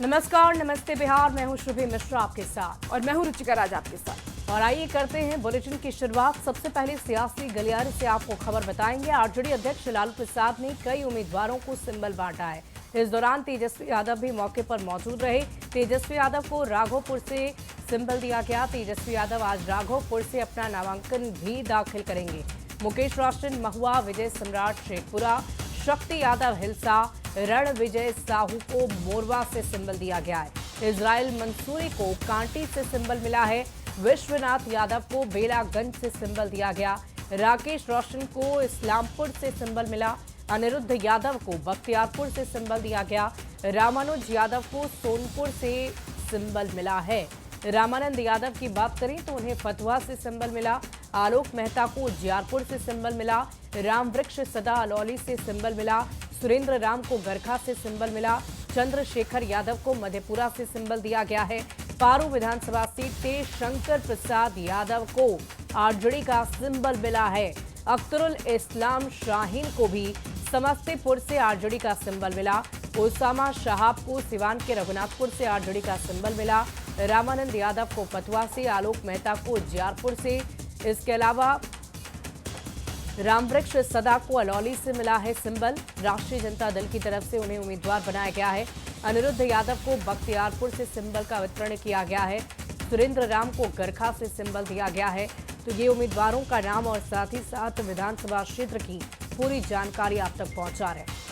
नमस्कार, नमस्ते बिहार। मैं हूं श्रुभि मिश्रा आपके साथ और मैं हूं रुचिका राज आपके साथ। और आइए करते हैं बुलेटिन की शुरुआत। सबसे पहले सियासी गलियारे से आपको खबर बताएंगे। आरजेडी अध्यक्ष लालू प्रसाद ने कई उम्मीदवारों को सिंबल बांटा है। इस दौरान तेजस्वी यादव भी मौके पर मौजूद रहे। तेजस्वी यादव को राघोपुर से सिंबल दिया गया। तेजस्वी यादव आज राघोपुर से अपना नामांकन भी दाखिल करेंगे। मुकेश रोशन महुआ, विजय सम्राट शेखपुरा, शक्ति यादव हिलसा, रण विजय साहू को मोरवा से सिंबल दिया गया है। इजराइल मंसूरी को कांटी से सिंबल मिला है। विश्वनाथ यादव को बेलागंज से सिंबल दिया गया। राकेश रोशन को इस्लामपुर से सिंबल मिला। अनिरुद्ध यादव को बख्तियारपुर से सिंबल दिया गया। रामानुज यादव को सोनपुर से सिंबल मिला है। रामानंद यादव की बात करें तो उन्हें फतुहा से सिंबल मिला। आलोक मेहता को उजियारपुर से सिंबल मिला। रामवृक्ष सदा अलौली से सिंबल मिला। सुरेंद्र राम को गरखा से सिंबल मिला। चंद्रशेखर यादव को मधेपुरा से सिंबल दिया गया है। पारू विधानसभा सीट से शंकर प्रसाद यादव को आरजेडी का सिंबल मिला है। अख्तरुल इस्लाम शाहीन को भी समस्तीपुर से आरजेडी का सिंबल मिला। उसामा शहाब को सिवान के रघुनाथपुर से आरजेडी का सिंबल मिला। रामानंद यादव को फतुहा से, आलोक मेहता को उजियारपुर से, इसके अलावा रामवृक्ष सदा को अलौली से मिला है सिंबल। राष्ट्रीय जनता दल की तरफ से उन्हें उम्मीदवार बनाया गया है। अनिरुद्ध यादव को बख्तियारपुर से सिंबल का वितरण किया गया है। सुरेंद्र राम को गरखा से सिंबल दिया गया है। तो ये उम्मीदवारों का नाम और साथ ही साथ विधानसभा क्षेत्र की पूरी जानकारी आप तक पहुंचा रहे हैं।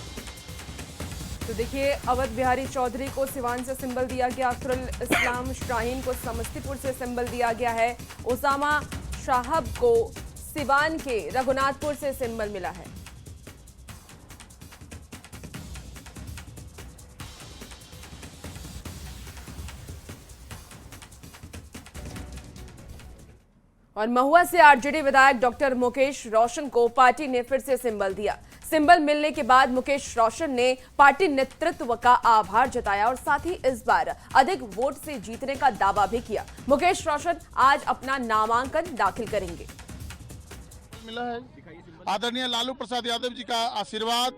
तो देखिए, अवध बिहारी चौधरी को सिवान से सिंबल दिया गया। अख्तरुल इस्लाम शाहीन को समस्तीपुर से सिंबल दिया गया है। उसामा शाहब को सिवान के रघुनाथपुर से सिंबल मिला है। और महुआ से आरजेडी विधायक डॉक्टर मुकेश रोशन को पार्टी ने फिर से सिंबल दिया। सिंबल मिलने के बाद मुकेश रोशन ने पार्टी नेतृत्व का आभार जताया और साथ ही इस बार अधिक वोट से जीतने का दावा भी किया। मुकेश रोशन आज अपना नामांकन दाखिल करेंगे। मिला है आदरणीय लालू प्रसाद यादव जी का आशीर्वाद,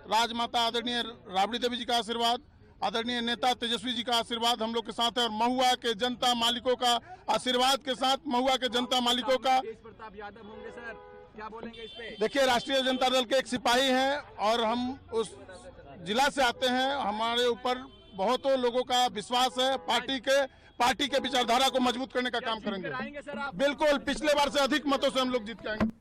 राजमाता आदरणीय राबड़ी देवी जी का आशीर्वाद, आदरणीय नेता तेजस्वी जी का आशीर्वाद हम लोग के साथ है और महुआ के जनता मालिकों का आशीर्वाद के साथ महुआ के जनता मालिकों का। यादव होंगे सर, क्या बोलेंगे इस पे? देखिए, राष्ट्रीय जनता दल के एक सिपाही हैं और हम उस जिला से आते हैं। हमारे ऊपर बहुतों लोगों का विश्वास है। पार्टी के विचारधारा को मजबूत करने का काम करेंगे। बिल्कुल, पिछले बार से अधिक मतों से हम लोग जीत के आएंगे।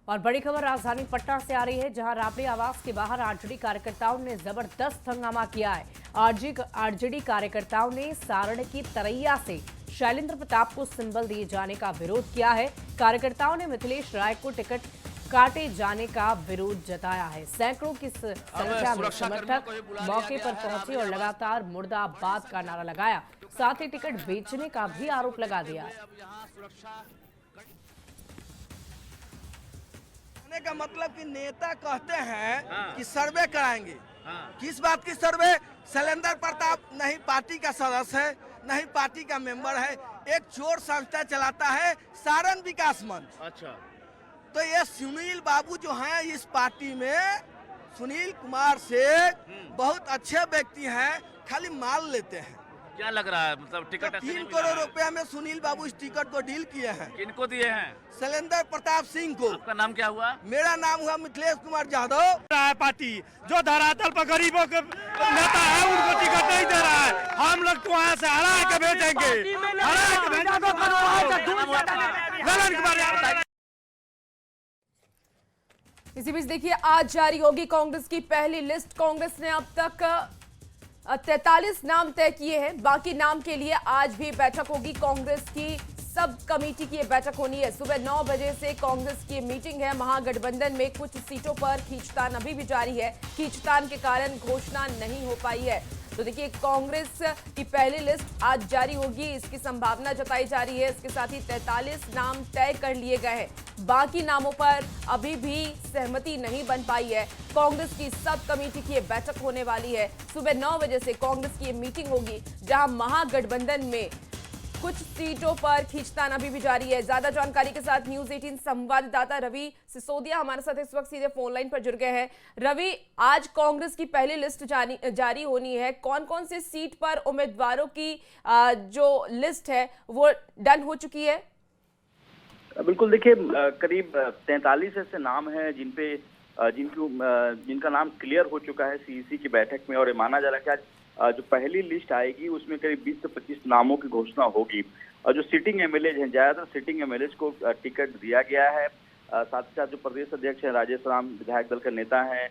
और बड़ी खबर राजधानी पटना से आ रही है, जहां राबड़ी आवास के बाहर आरजेडी कार्यकर्ताओं ने जबरदस्त हंगामा किया है। आरजेडी कार्यकर्ताओं ने सारण की तरैया से शैलेंद्र प्रताप को सिंबल दिए जाने का विरोध किया है। कार्यकर्ताओं ने मिथिलेश राय को टिकट काटे जाने का विरोध जताया है। सैकड़ों की संख्या में समर्थक मौके पर पहुंचे और लगातार मुर्दाबाद का नारा लगाया। साथ ही टिकट बेचने का भी आरोप लगा दिया है। का मतलब कि नेता कहते हैं कि सर्वे कराएंगे। किस बात की सर्वे? शैलेंद्र प्रताप नहीं पार्टी का सदस्य है, नहीं पार्टी का मेंबर है। एक चोर संस्था चलाता है, सारण विकास मंच। अच्छा, तो ये सुनील बाबू जो हैं इस पार्टी में, सुनील कुमार शेख बहुत अच्छे व्यक्ति हैं, खाली माल लेते हैं। क्या लग रहा है मतलब टिकट तो 3 करोड़ रुपया में सुनील बाबू इस टिकट को डील किए हैं। किनको दिए हैं? शैलेंद्र प्रताप सिंह को। आपका नाम क्या हुआ? मेरा नाम हुआ मिथिलेश कुमार यादव। पार्टी जो धरातल पर गरीबों के नेता है उनको टिकट नहीं दे रहा है। हम लोग तो वहाँ से हरा के भेजेंगे, इसी बीच देखिए, आज जारी होगी कांग्रेस की पहली लिस्ट। कांग्रेस ने अब तक 43 नाम तय किए हैं। बाकी नाम के लिए आज भी बैठक होगी। कांग्रेस की सब कमेटी की बैठक होनी है। सुबह 9 बजे से कांग्रेस की मीटिंग है। महागठबंधन में कुछ सीटों पर खींचतान अभी भी जारी है। खींचतान के कारण घोषणा नहीं हो पाई है। तो देखिए, कांग्रेस की पहली लिस्ट आज जारी होगी, इसकी संभावना जताई जा रही है। इसके साथ ही 43 नाम तय कर लिए गए हैं। बाकी नामों पर अभी भी सहमति नहीं बन पाई है। कांग्रेस की सब कमेटी की बैठक होने वाली है। सुबह 9 बजे से कांग्रेस की मीटिंग होगी, जहां महागठबंधन में कुछ सीटों पर खींचतान अभी भी जारी है। ज्यादा जानकारी के साथ न्यूज 18 संवाददाता रवि सिसोदिया हमारे साथ इस वक्त सीधे फोन लाइन पर जुड़ गए हैं। रवि, आज कांग्रेस की पहली लिस्ट जारी होनी है। कौन कौन से सीट पर उम्मीदवारों की जो लिस्ट है वो डन हो चुकी है? बिल्कुल, देखिए करीब 43 ऐसे नाम हैं जिनका नाम क्लियर हो चुका है सीईसी की बैठक में, और ये माना जा रहा है कि आज जो पहली लिस्ट आएगी उसमें करीब 20 से 25 नामों की घोषणा होगी। और जो सिटिंग एमएलए हैं, ज्यादातर सिटिंग एमएलए को टिकट दिया गया है। साथ ही साथ जो प्रदेश अध्यक्ष हैं राजेश राम, विधायक दल के नेता हैं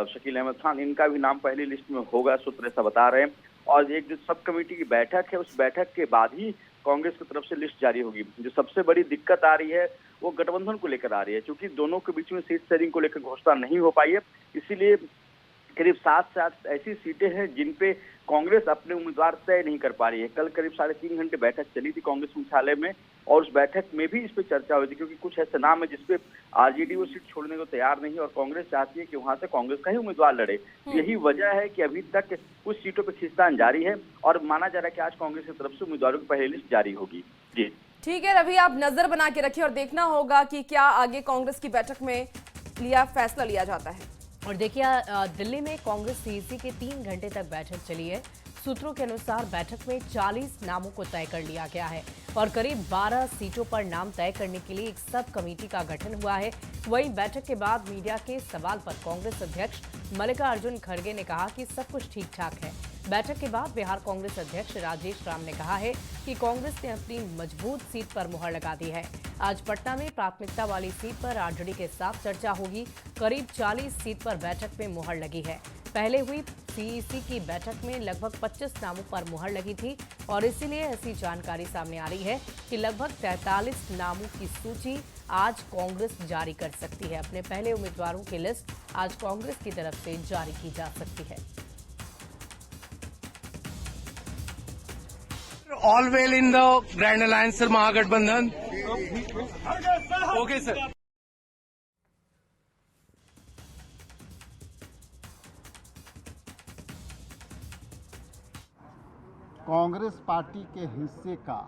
शकील अहमद खान, इनका भी नाम पहली लिस्ट में होगा, सूत्र ऐसा बता रहे हैं। और एक जो सब कमेटी की बैठक है, उस बैठक के बाद ही कांग्रेस की तरफ से लिस्ट जारी होगी। जो सबसे बड़ी दिक्कत आ रही है वो गठबंधन को लेकर आ रही है, क्योंकि दोनों के बीच में सीट शेयरिंग को लेकर घोषणा नहीं हो पाई है। इसीलिए करीब 7 ऐसी सीटें हैं जिन पे कांग्रेस अपने उम्मीदवार तय नहीं कर पा रही है। कल करीब 3.5 घंटे बैठक चली थी कांग्रेस मुख्यालय में, और उस बैठक में भी इस पे चर्चा हुई थी, क्योंकि कुछ ऐसे नाम है जिसपे आरजेडी वो सीट छोड़ने को तैयार नहीं है, और कांग्रेस चाहती है कि वहां से कांग्रेस का ही उम्मीदवार लड़े। यही वजह है कि अभी तक कुछ सीटों पर खींचतान जारी है, और माना जा रहा है कि आज कांग्रेस की तरफ से उम्मीदवारों की पहली लिस्ट जारी होगी। जी ठीक है रवि, आप नजर बना के रखिए और देखना होगा कि क्या आगे कांग्रेस की बैठक में फैसला लिया जाता है। और देखिए, दिल्ली में कांग्रेस सीईसी के 3 घंटे तक बैठक चली है। सूत्रों के अनुसार बैठक में 40 नामों को तय कर लिया गया है और करीब 12 सीटों पर नाम तय करने के लिए एक सब कमेटी का गठन हुआ है। वहीं बैठक के बाद मीडिया के सवाल पर कांग्रेस अध्यक्ष मल्लिकार्जुन खड़गे ने कहा कि सब कुछ ठीक ठाक है। बैठक के बाद बिहार कांग्रेस अध्यक्ष राजेश राम ने कहा है कि कांग्रेस ने अपनी मजबूत सीट पर मुहर लगा दी है। आज पटना में प्राथमिकता वाली सीट पर आरजेडी के साथ चर्चा होगी। करीब 40 सीट पर बैठक में मुहर लगी है। पहले हुई सीईसी की बैठक में लगभग 25 नामों पर मुहर लगी थी, और इसीलिए ऐसी जानकारी सामने आ रही है कि लगभग 43 नामों की सूची आज कांग्रेस जारी कर सकती है। अपने पहले उम्मीदवारों की लिस्ट आज कांग्रेस की तरफ से जारी की जा सकती है। All well in the Grand Alliance, sir, Mahagठबंधन. Okay, sir. Congress party के हिस्से का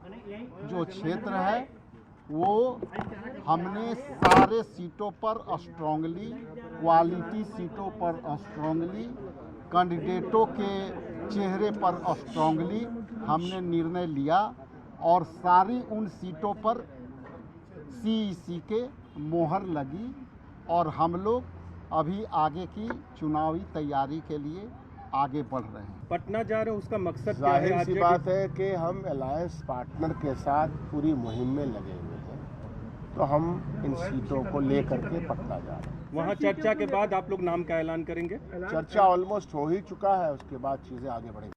जो क्षेत्र है वो हमने सारे सीटों पर स्ट्रांगली, क्वालिटी सीटों पर स्ट्रांगली, कैंडिडेटों के चेहरे पर स्ट्रांगली हमने निर्णय लिया, और सारी उन सीटों पर सीईसी के मोहर लगी, और हम लोग अभी आगे की चुनावी तैयारी के लिए आगे बढ़ रहे हैं। पटना जा रहे हैं, उसका मकसद क्या है? जाहिर सी बात है कि हम अलायंस पार्टनर के साथ पूरी मुहिम में लगे हुए हैं, तो हम इन सीटों को लेकर के पटना जा रहे हैं। वहाँ चर्चा के बाद आप लोग नाम का ऐलान करेंगे? चर्चा ऑलमोस्ट हो ही चुका है, उसके बाद चीजें आगे बढ़ेंगी।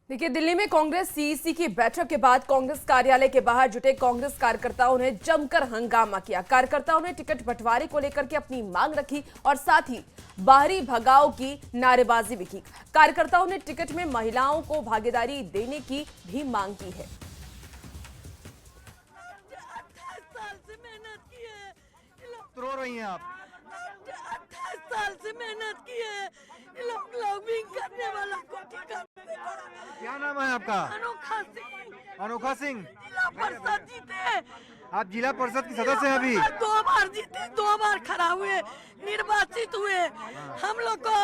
देखिए, दिल्ली में कांग्रेस सीईसी की बैठक के बाद कांग्रेस कार्यालय के बाहर जुटे कांग्रेस कार्यकर्ताओं ने जमकर हंगामा किया। कार्यकर्ताओं ने टिकट बंटवारे को लेकर के अपनी मांग रखी और साथ ही बाहरी भगाओ की नारेबाजी भी की। कार्यकर्ताओं ने टिकट में महिलाओं को भागीदारी देने की भी मांग की है। 28 साल से मेहनत की है, रो रही हैं आप? 28 साल से मेहनत की है, लोग लॉबिंग करने वाला को टिकट। क्या नाम है आपका? अनोखा सिंह। अनोखा सिंह। जिला परिषद जीते। आप जिला परिषद की सदस्य हैं अभी? 2 बार जीते, 2 बार खड़ा हुए, निर्वाचित हुए। हम लोग को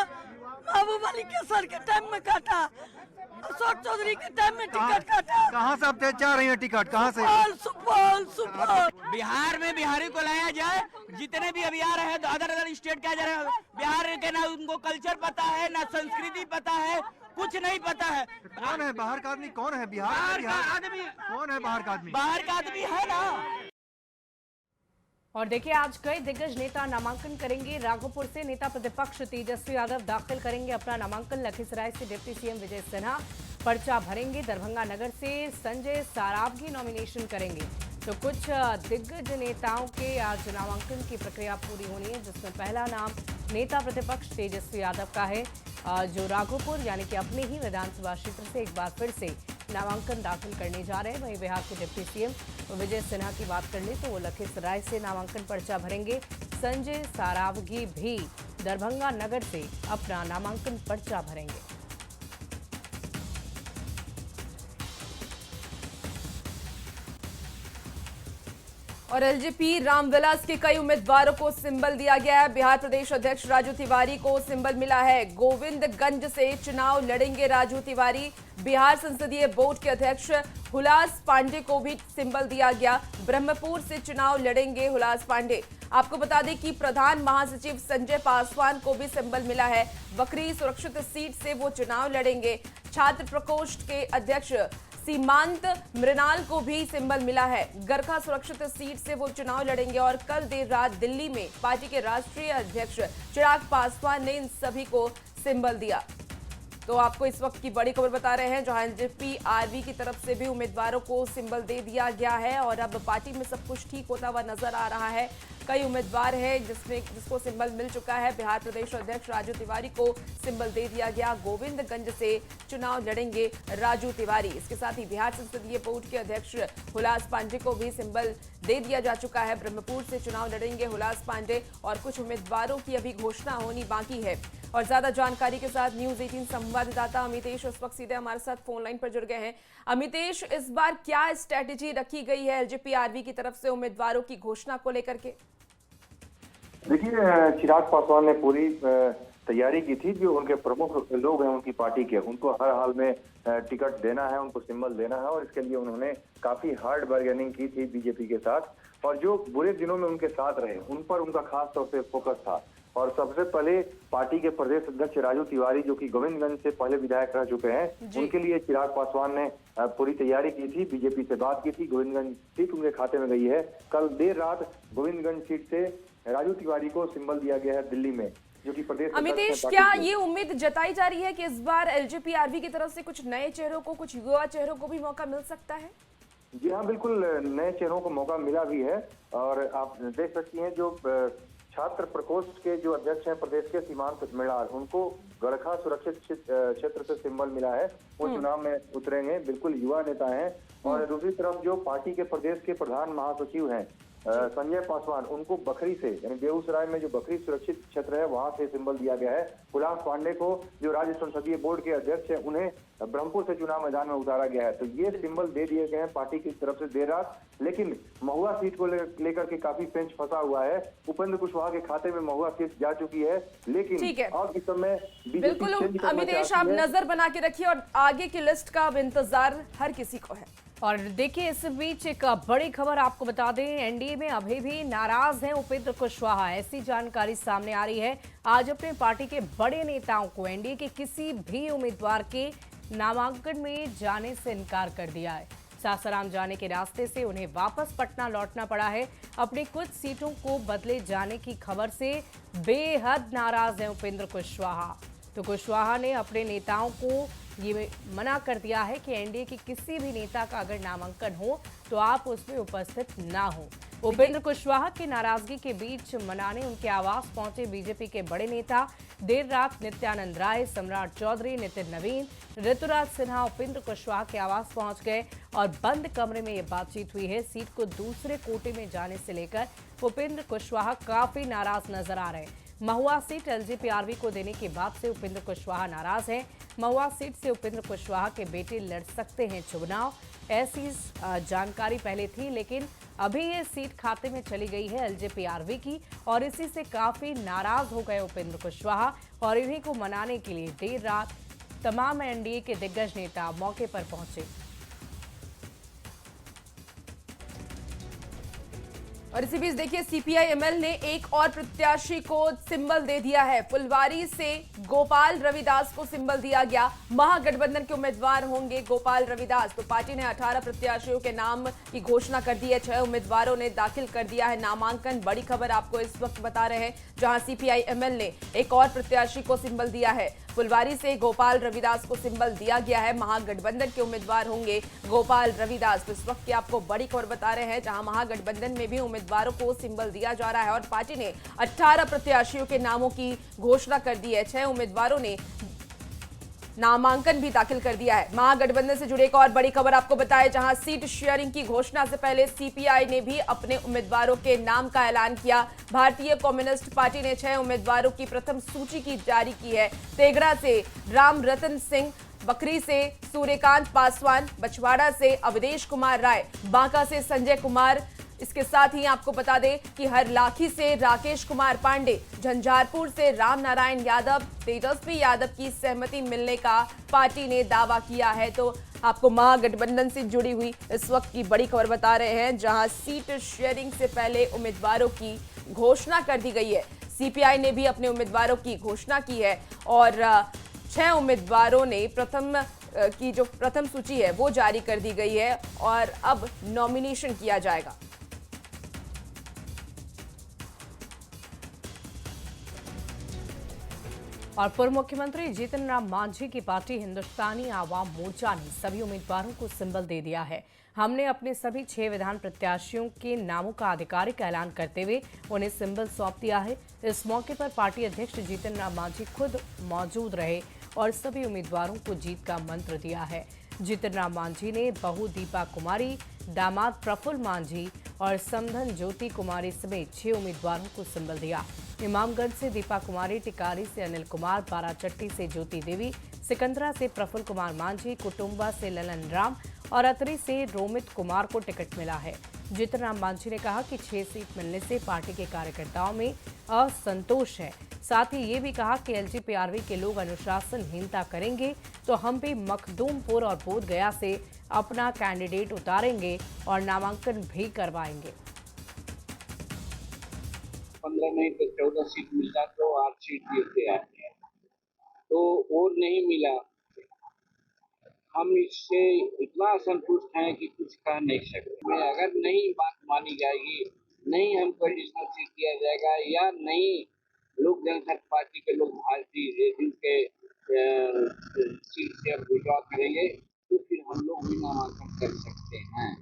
महबूब अली के सर के टाइम में काटा, अशोक चौधरी के टाइम में टिकट काटा। कहाँ से आप चाह रही हैं टिकट? कहाँ से? सुपौल। बिहार में बिहारी को लाया जाए। जितने भी अभी आ रहे हैं तो अदर स्टेट के जा रहे हैं, बिहार के ना उनको कल्चर पता है, ना संस्कृति पता है, कुछ नहीं पता है। कौन है बाहर का आदमी? कौन है बिहार का आदमी? कौन है बाहर का आदमी? बाहर का आदमी है ना। और देखिए, आज कई दिग्गज नेता नामांकन करेंगे। राघोपुर से नेता प्रतिपक्ष तेजस्वी यादव दाखिल करेंगे अपना नामांकन। लखीसराय से डिप्टी सीएम विजय सिन्हा पर्चा भरेंगे। दरभंगा नगर से संजय सारावगी नॉमिनेशन करेंगे। तो कुछ दिग्गज नेताओं के आज नामांकन की प्रक्रिया पूरी होनी है, जिसमें पहला नाम नेता प्रतिपक्ष तेजस्वी यादव का है, जो राघोपुर यानी कि अपने ही विधानसभा क्षेत्र से एक बार फिर से नामांकन दाखिल करने जा रहे हैं। वहीं बिहार के डिप्टी सीएम विजय सिन्हा की बात कर ले तो वो लखीसराय से नामांकन पर्चा भरेंगे। संजय सारावगी भी दरभंगा नगर से अपना नामांकन पर्चा भरेंगे। और एलजेपी रामविलास के कई उम्मीदवारों को सिंबल दिया गया है। बिहार प्रदेश अध्यक्ष राजू तिवारी को सिंबल मिला है। गोविंदगंज से चुनाव लड़ेंगे राजू तिवारी। बिहार संसदीय बोर्ड के अध्यक्ष हुलास पांडे को भी सिंबल दिया गया। ब्रह्मपुर से चुनाव लड़ेंगे हुलास पांडे। आपको बता दें कि प्रधान महासचिव संजय पासवान को भी सिंबल मिला है। बकरी सुरक्षित सीट से वो चुनाव लड़ेंगे। छात्र प्रकोष्ठ के अध्यक्ष सीमांत मृणाल को भी सिंबल मिला है। गरखा सुरक्षित सीट से वो चुनाव लड़ेंगे। और कल देर रात दिल्ली में पार्टी के राष्ट्रीय अध्यक्ष चिराग पासवान ने इन सभी को सिंबल दिया। तो आपको इस वक्त की बड़ी खबर बता रहे हैं, जहां एलजेपी आरवी की तरफ से भी उम्मीदवारों को सिंबल दे दिया गया है और अब पार्टी में सब कुछ ठीक होता हुआ नजर आ रहा है। कई उम्मीदवार हैं जिसको सिंबल मिल चुका है। बिहार प्रदेश अध्यक्ष राजू तिवारी को सिंबल दे दिया गया। गोविंदगंज से चुनाव लड़ेंगे राजू तिवारी। इसके साथ ही बिहार संसदीय बोर्ड के अध्यक्ष हुलास पांडे को भी सिंबल दे दिया जा चुका है। ब्रह्मपुर से चुनाव लड़ेंगे हुलास पांडे और कुछ उम्मीदवारों की अभी घोषणा होनी बाकी है। और ज्यादा जानकारी के साथ न्यूज 18 संवाददाता अमितेश उस वक्त सीधे हमारे साथ फोन लाइन पर जुड़ गए हैं। अमितेश, इस बार क्या स्ट्रेटेजी रखी गई है एलजेपी आरवी की तरफ से उम्मीदवारों की घोषणा को लेकर के? देखिए, चिराग पासवान ने पूरी तैयारी की थी। जो उनके प्रमुख लोग हैं उनकी पार्टी के, उनको हर हाल में टिकट देना है, उनको सिंबल देना है और इसके लिए उन्होंने काफी हार्ड बार्गेनिंग की थी बीजेपी के साथ। और जो बुरे दिनों में उनके साथ रहे उन पर उनका खास तौर पे फोकस था। और सबसे पहले पार्टी के प्रदेश अध्यक्ष राजू तिवारी, जो कि गोविंदगंज से पहले विधायक रह चुके हैं, उनके लिए चिराग पासवान ने पूरी तैयारी की थी। बीजेपी से बात की थी। गोविंदगंज सीट उनके खाते में गई है। कल देर रात गोविंदगंज सीट से राजू तिवारी को सिंबल दिया गया है दिल्ली में, जो कि प्रदेश। अमितेश, क्या ये उम्मीद जताई जा रही है कि इस बार एलजेपी आरवी की तरफ से कुछ नए चेहरों को, कुछ युवा चेहरों को भी मौका मिल सकता है? जी हाँ, बिल्कुल नए चेहरों को मौका मिला भी है। और आप देख सकती हैं जो छात्र प्रकोष्ठ के जो अध्यक्ष हैं प्रदेश के सीमांत मृणाल, उनको गरखा सुरक्षित क्षेत्र से सिंबल मिला है। वो चुनाव में उतरेंगे, बिल्कुल युवा नेता हैं। और दूसरी तरफ जो पार्टी के प्रदेश के प्रधान महासचिव हैं संजय पासवान, उनको बखरी से, यानी बेगूसराय में जो बखरी सुरक्षित क्षेत्र है वहां से सिंबल दिया गया है। हुलास पांडे को, जो राज्य संसदीय बोर्ड के अध्यक्ष हैं, उन्हें ब्रह्मपुर से चुनाव मैदान में उतारा गया है। तो ये सिंबल दे दिए गए हैं पार्टी की तरफ से देर रात। लेकिन महुआ सीट को लेकर के काफी पेंच फंसा हुआ है। उपेंद्र कुशवाहा के खाते में महुआ सीट जा चुकी है, लेकिन अब इस समय बिल्कुल अमितेश, आप नजर बना के रखिए और आगे की लिस्ट का अब इंतजार हर किसी को है। और देखिए, इस बीच एक बड़ी खबर आपको बता दें, एनडीए में अभी भी नाराज हैं उपेंद्र कुशवाहा। ऐसी जानकारी सामने आ रही है। आज अपने पार्टी के बड़े नेताओं को एनडीए के किसी भी उम्मीदवार के नामांकन में जाने से इनकार कर दिया है। सासाराम जाने के रास्ते से उन्हें वापस पटना लौटना पड़ा है। अपनी कुछ सीटों को बदले जाने की खबर से बेहद नाराज हैं उपेंद्र कुशवाहा। तो कुशवाहा ने अपने नेताओं को ये मना कर दिया है कि एनडीए के किसी भी नेता का अगर नामांकन हो तो आप उसमें उपस्थित ना हो। उपेंद्र कुशवाहा की नाराजगी के बीच मनाने उनके आवास पहुंचे बीजेपी के बड़े नेता। देर रात नित्यानंद राय, सम्राट चौधरी, नितिन नवीन, ऋतुराज सिन्हा उपेंद्र कुशवाहा के आवास पहुंच गए और बंद कमरे में ये बातचीत हुई है। सीट को दूसरे कोटे में जाने से लेकर उपेंद्र कुशवाहा काफी नाराज नजर आ रहे हैं। महुआ सीट एलजेपी आरवी को देने के बाद से उपेंद्र कुशवाहा नाराज हैं। महुआ सीट से उपेंद्र कुशवाहा के बेटे लड़ सकते हैं चुनाव, ऐसी जानकारी पहले थी, लेकिन अभी ये सीट खाते में चली गई है एलजेपी आरवी की और इसी से काफी नाराज हो गए उपेंद्र कुशवाहा। और इन्हीं को मनाने के लिए देर रात तमाम एनडीए के दिग्गज नेता मौके पर पहुंचे। और इसी बीच देखिए, सीपीआई-एमएल ने एक और प्रत्याशी को सिंबल दे दिया है। फुलवारी से गोपाल रविदास को सिंबल दिया गया। महागठबंधन के उम्मीदवार होंगे गोपाल रविदास। तो पार्टी ने 18 प्रत्याशियों के नाम की घोषणा कर दी है। 6 उम्मीदवारों ने दाखिल कर दिया है नामांकन। बड़ी खबर आपको इस वक्त बता रहे हैं, जहां सीपीआई-एमएल ने एक और प्रत्याशी को सिंबल दिया है। फुलवारी से गोपाल रविदास को सिंबल दिया गया है। महागठबंधन के उम्मीदवार होंगे गोपाल रविदास। तो इस वक्त की आपको बड़ी खबर बता रहे हैं, जहां महागठबंधन में भी उम्मीदवारों को सिंबल दिया जा रहा है और पार्टी ने 18 प्रत्याशियों के नामों की घोषणा कर दी है। 6 उम्मीदवारों ने नामांकन भी दाखिल कर दिया है। महागठबंधन से जुड़े एक और बड़ी खबर आपको बताएं, जहां सीट शेयरिंग की घोषणा से पहले सीपीआई ने भी अपने उम्मीदवारों के नाम का ऐलान किया। भारतीय कम्युनिस्ट पार्टी ने 6 उम्मीदवारों की प्रथम सूची की जारी की है। तेघड़ा से राम रतन सिंह, बकरी से सूर्यकांत पासवान, बछवाड़ा से अवधेश कुमार राय, बांका से संजय कुमार, इसके साथ ही आपको बता दें कि हरलाखी से राकेश कुमार पांडे, झंझारपुर से राम नारायण यादव, तेजस्वी यादव की सहमति मिलने का पार्टी ने दावा किया है। तो आपको महागठबंधन से जुड़ी हुई इस वक्त की बड़ी खबर बता रहे हैं, जहां सीट शेयरिंग से पहले उम्मीदवारों की घोषणा कर दी गई है। सीपीआई ने भी अपने उम्मीदवारों की घोषणा की है और 6 उम्मीदवारों ने प्रथम सूची है वो जारी कर दी गई है और अब नॉमिनेशन किया जाएगा। और पूर्व मुख्यमंत्री जीतन राम मांझी की पार्टी हिंदुस्तानी आवाम मोर्चा ने सभी उम्मीदवारों को सिंबल दे दिया है। हमने अपने सभी 6 विधान प्रत्याशियों के नामों का आधिकारिक ऐलान करते हुए उन्हें सिंबल सौंप दिया है। इस मौके पर पार्टी अध्यक्ष जीतन राम मांझी खुद मौजूद रहे और सभी उम्मीदवारों को जीत का मंत्र दिया है। जीतन राम मांझी ने बहू दीपा कुमारी, दामाद प्रफुल्ल मांझी और समधन ज्योति कुमारी समेत 6 उम्मीदवारों को सिंबल दिया। इमामगंज से दीपा कुमारी, टिकारी से अनिल कुमार, बाराचट्टी से ज्योति देवी, सिकंदरा से प्रफुल्ल कुमार मांझी, कुटुंबा से ललन राम और अतरी से रोमित कुमार को टिकट मिला है। जीतन राम मांझी ने कहा कि 6 सीट मिलने से पार्टी के कार्यकर्ताओं में असंतोष है। साथ ही ये भी कहा कि एलजीपीआरवी के लोग अनुशासनहीनता करेंगे तो हम भी मखदूमपुर और बोधगया से अपना कैंडिडेट उतारेंगे और नामांकन भी करवाएंगे। 15 नहीं तो 14 सीट मिलता तो 8 सीट जीतते आते हैं, तो वो नहीं मिला। हम इससे इतना असंतुष्ट हैं कि कुछ कह नहीं सकते। अगर नहीं बात मानी जाएगी, नहीं हमको एडिशनल सीट दिया जाएगा या नहीं लोक जनशक्ति पार्टी के लोग भारतीय रेजिम के सीट से अब विड्रॉ करेंगे तो फिर हम लोग भी नामांकन कर सकते हैं।